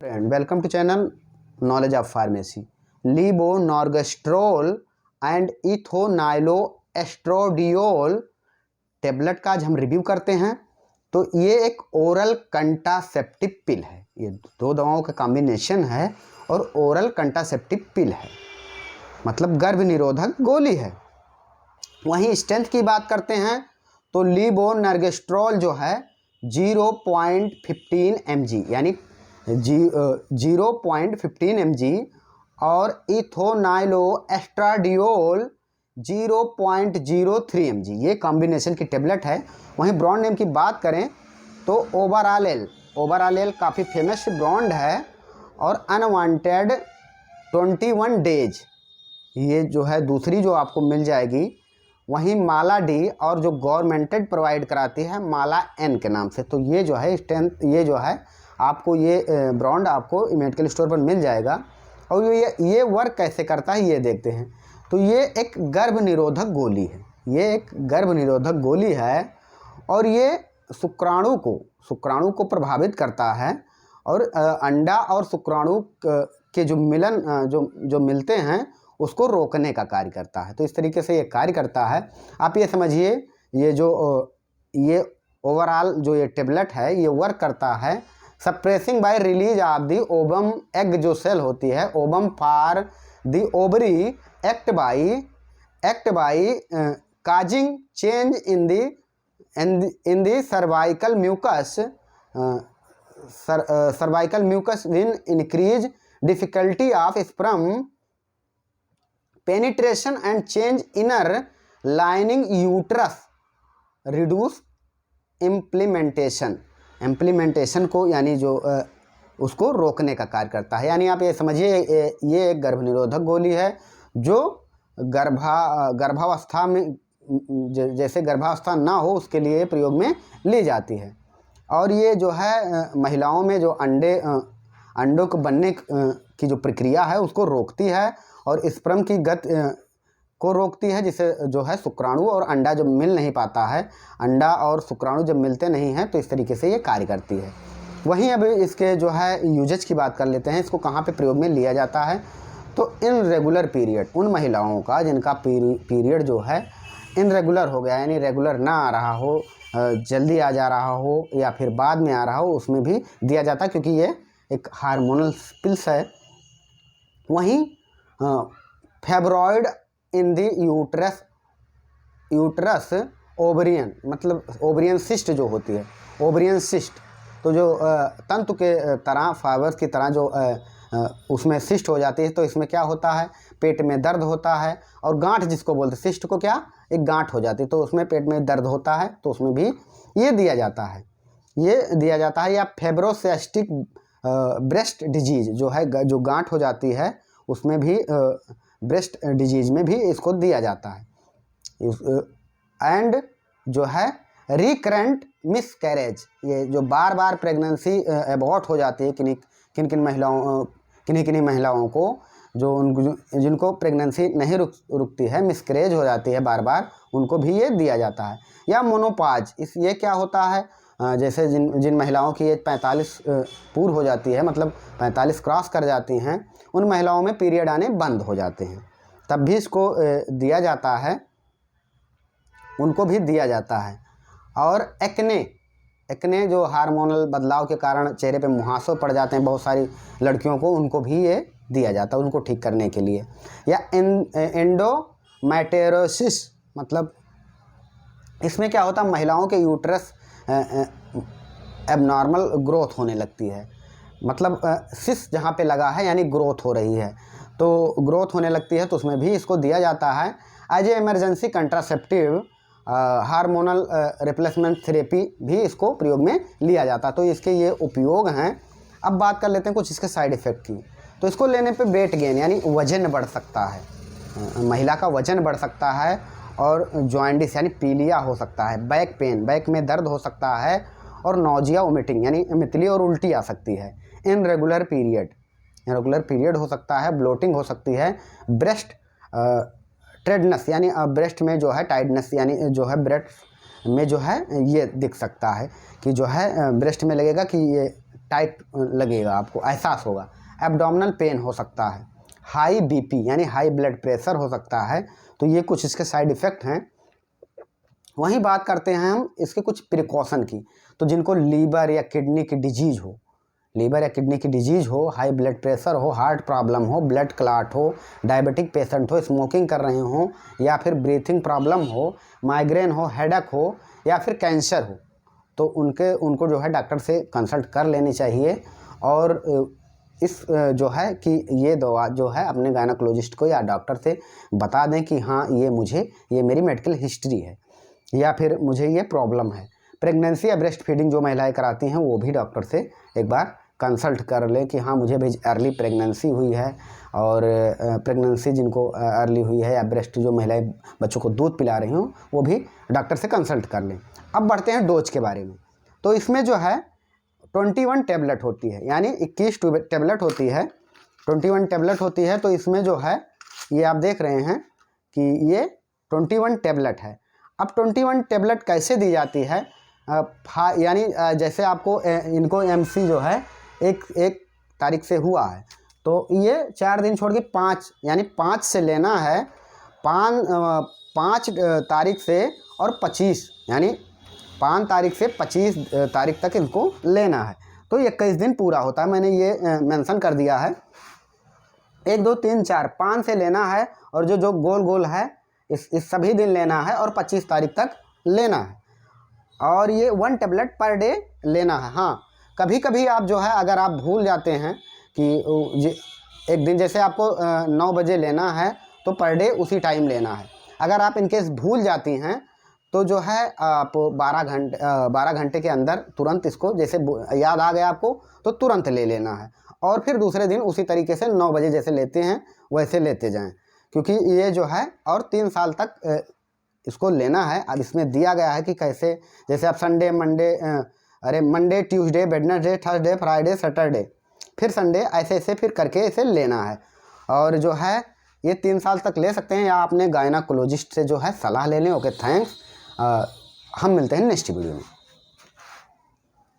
Friend, welcome to channel knowledge of pharmacy. Levonorgestrel and ethinylestradiol tablet का आज हम review करते हैं। तो ये एक ओरल कंट्रासेप्टिव पिल है। ये दो दवाओं का कॉम्बिनेशन है और ओरल कंट्रासेप्टिव पिल है, मतलब गर्भ निरोधक गोली है। वहीं स्ट्रेंथ की बात करते हैं तो लीवोनॉर्गेस्ट्रोल जो है 0.15 mg यानी 0.15 mg और इथोनाइलोएस्ट्राडियोल 0.03 mg ये कॉम्बिनेशन की टेबलेट है। वहीं ब्रांड नेम की बात करें तो ओबरालेल काफ़ी फेमस ब्रांड है और अनवांटेड 21 डेज ये जो है दूसरी जो आपको मिल जाएगी। वहीं माला डी और जो गवर्नमेंटेड प्रोवाइड कराती है माला एन के नाम से। तो ये जो है स्ट्रेंथ, ये जो है आपको ये ब्रांड आपको मेडिकल स्टोर पर मिल जाएगा। और ये वर्क कैसे करता है ये देखते हैं। तो ये एक गर्भ निरोधक गोली है, ये एक गर्भ निरोधक गोली है और ये शुक्राणु को प्रभावित करता है और अंडा और शुक्राणु के जो मिलन जो मिलते हैं उसको रोकने का कार्य करता है। तो इस तरीके से ये कार्य करता है। आप ये समझिए ये ओवरऑल जो ये टेबलेट है ये वर्क करता है suppressing by release of the ovum egg जो सेल होती है ovum for the ovary act by causing change in the cervical mucus when increase difficulty of sperm penetration and change inner lining uterus reduce implementation को यानी जो उसको रोकने का कार्य करता है। यानी आप ये समझिए ये एक गर्भ निरोधक गोली है जो गर्भावस्था में जैसे गर्भावस्था ना हो उसके लिए प्रयोग में ली जाती है। और ये जो है महिलाओं में जो अंडों को बनने की जो प्रक्रिया है उसको रोकती है और स्पर्म की गति को रोकती है, जिससे जो है शुक्राणु और अंडा जब मिल नहीं पाता है, अंडा और शुक्राणु जब मिलते नहीं हैं तो इस तरीके से ये कार्य करती है। वहीं अब इसके जो है यूजेज की बात कर लेते हैं। इसको कहाँ पे प्रयोग में लिया जाता है तो इन रेगुलर पीरियड, उन महिलाओं का जिनका पीरियड जो है इनरेगुलर हो गया यानी रेगुलर ना आ रहा हो, जल्दी आ जा रहा हो या फिर बाद में आ रहा हो, उसमें भी दिया जाता है क्योंकि ये एक हार्मोनल पिल्स है। वहीं फेब्रॉइड इन दी यूट्रस ओवरियन, मतलब ओवरियन सिस्ट जो होती है, ओवरियन सिस्ट तो जो तंतु के तरह फाइबर्स की तरह जो उसमें सिस्ट हो जाती है। तो इसमें क्या होता है, पेट में दर्द होता है और गांठ जिसको बोलते हैं, सिस्ट को क्या एक गांठ हो जाती है तो उसमें पेट में दर्द होता है तो उसमें भी ये दिया जाता है। या फेब्रोसिस्टिक ब्रेस्ट डिजीज जो है, जो गांठ हो जाती है उसमें भी ब्रेस्ट डिजीज में भी इसको दिया जाता है। एंड जो है रिकरेंट मिसकैरेज, ये जो बार बार प्रेगनेंसी एबॉर्ट हो जाती है किन्हीं महिलाओं को जिनको प्रेगनेंसी नहीं रुकती है, मिसकैरेज हो जाती है बार बार, उनको भी ये दिया जाता है। या मोनोपाज, ये क्या होता है, जैसे जिन महिलाओं की एज 45 पूर्ण हो जाती है, मतलब 45 क्रॉस कर जाती हैं, उन महिलाओं में पीरियड आने बंद हो जाते हैं, तब भी इसको दिया जाता है, उनको भी दिया जाता है। और एक्ने जो हार्मोनल बदलाव के कारण चेहरे पे मुहासे पड़ जाते हैं बहुत सारी लड़कियों को, उनको भी ये दिया जाता है उनको ठीक करने के लिए। या एंडोमेट्रियोसिस, मतलब इसमें क्या होता है, महिलाओं के यूट्रस एबनॉर्मल ग्रोथ होने लगती है, मतलब सिस जहाँ पे लगा है यानी ग्रोथ हो रही है, तो ग्रोथ होने लगती है तो उसमें भी इसको दिया जाता है। As a emergency contraceptive hormonal replacement therapy भी इसको प्रयोग में लिया जाता है। तो इसके ये उपयोग हैं। अब बात कर लेते हैं कुछ इसके साइड इफ़ेक्ट की। तो इसको लेने पे वेट गेन यानी वजन बढ़ सकता है, महिला का वजन बढ़ सकता है और जॉइंटिस यानी पीलिया हो सकता है, बैक पेन, बैक में दर्द हो सकता है और नौजिया वोमिटिंग यानी मितली और उल्टी आ सकती है। इरेगुलर पीरियड हो सकता है, ब्लोटिंग हो सकती है, ब्रेस्ट ट्रेडनेस यानी ब्रेस्ट में जो है टाइटनेस यानी जो है ब्रेस्ट में जो है ये दिख सकता है कि जो है ब्रेस्ट में लगेगा कि ये टाइट लगेगा, आपको एहसास होगा। एब्डोमिनल पेन हो सकता है, हाई बीपी यानी हाई ब्लड प्रेशर हो सकता है। तो ये कुछ इसके साइड इफ़ेक्ट हैं। वहीं बात करते हैं हम इसके कुछ प्रिकॉशन की। तो जिनको लीवर या किडनी की डिजीज़ हो, लीवर या किडनी की डिजीज़ हो, हाई ब्लड प्रेशर हो, हार्ट प्रॉब्लम हो, ब्लड क्लॉट हो, डायबिटिक पेशेंट हो, स्मोकिंग कर रहे हो, या फिर ब्रीथिंग प्रॉब्लम हो, माइग्रेन हो, हेडेक हो, या फिर कैंसर हो, तो उनको जो है डॉक्टर से कंसल्ट कर लेनी चाहिए। और इस जो है कि ये दवा जो है अपने गायनोकोलॉजिस्ट को या डॉक्टर से बता दें कि हाँ ये मेरी मेडिकल हिस्ट्री है या फिर मुझे ये प्रॉब्लम है। प्रेगनेंसी या ब्रेस्ट फीडिंग जो महिलाएं कराती हैं वो भी डॉक्टर से एक बार कंसल्ट कर लें कि हाँ मुझे भी अर्ली प्रेगनेंसी हुई है, और प्रेगनेंसी जिनको अर्ली हुई है या ब्रेस्ट जो महिलाएं बच्चों को दूध पिला रही हों वो भी डॉक्टर से कंसल्ट कर लें। अब बढ़ते हैं डोज के बारे में। तो इसमें जो है 21 टेबलेट होती है, यानी 21 टेबलेट होती है, 21 टेबलेट होती है। तो इसमें जो है ये आप देख रहे हैं कि ये 21 टेबलेट है। अब 21 टेबलेट कैसे दी जाती है, यानी जैसे आपको इनको एमसी जो है एक तारीख से हुआ है, तो ये 4 दिन छोड़ के 5 यानी 5 से लेना है, 5 तारीख से और 25 यानी 5 तारीख से 25 तारीख तक इनको लेना है। तो 21 दिन पूरा होता है, मैंने ये मेंशन कर दिया है। 1 2 3 4 5 से लेना है, और जो गोल गोल है इस सभी दिन लेना है, और 25 तारीख तक लेना है। और ये 1 टेबलेट पर डे लेना है। हाँ, कभी कभी आप जो है अगर आप भूल जाते हैं कि एक दिन जैसे आपको 9 बजे लेना है तो पर डे उसी टाइम लेना है। अगर आप इनकेस भूल जाती हैं तो जो है आप 12 घंटे के अंदर तुरंत इसको, जैसे याद आ गया आपको तो तुरंत ले लेना है, और फिर दूसरे दिन उसी तरीके से 9 बजे जैसे लेते हैं वैसे लेते जाएं, क्योंकि ये जो है और 3 साल तक इसको लेना है। अब इसमें दिया गया है कि कैसे, जैसे आप Monday Tuesday Wednesday Thursday Friday Saturday फिर संडे, ऐसे फिर करके इसे लेना है। और जो है ये 3 साल तक ले सकते हैं, या अपने गायनोकोलॉजिस्ट से जो है सलाह ले लें। Okay, thanks. हम मिलते हैं नेक्स्ट वीडियो में।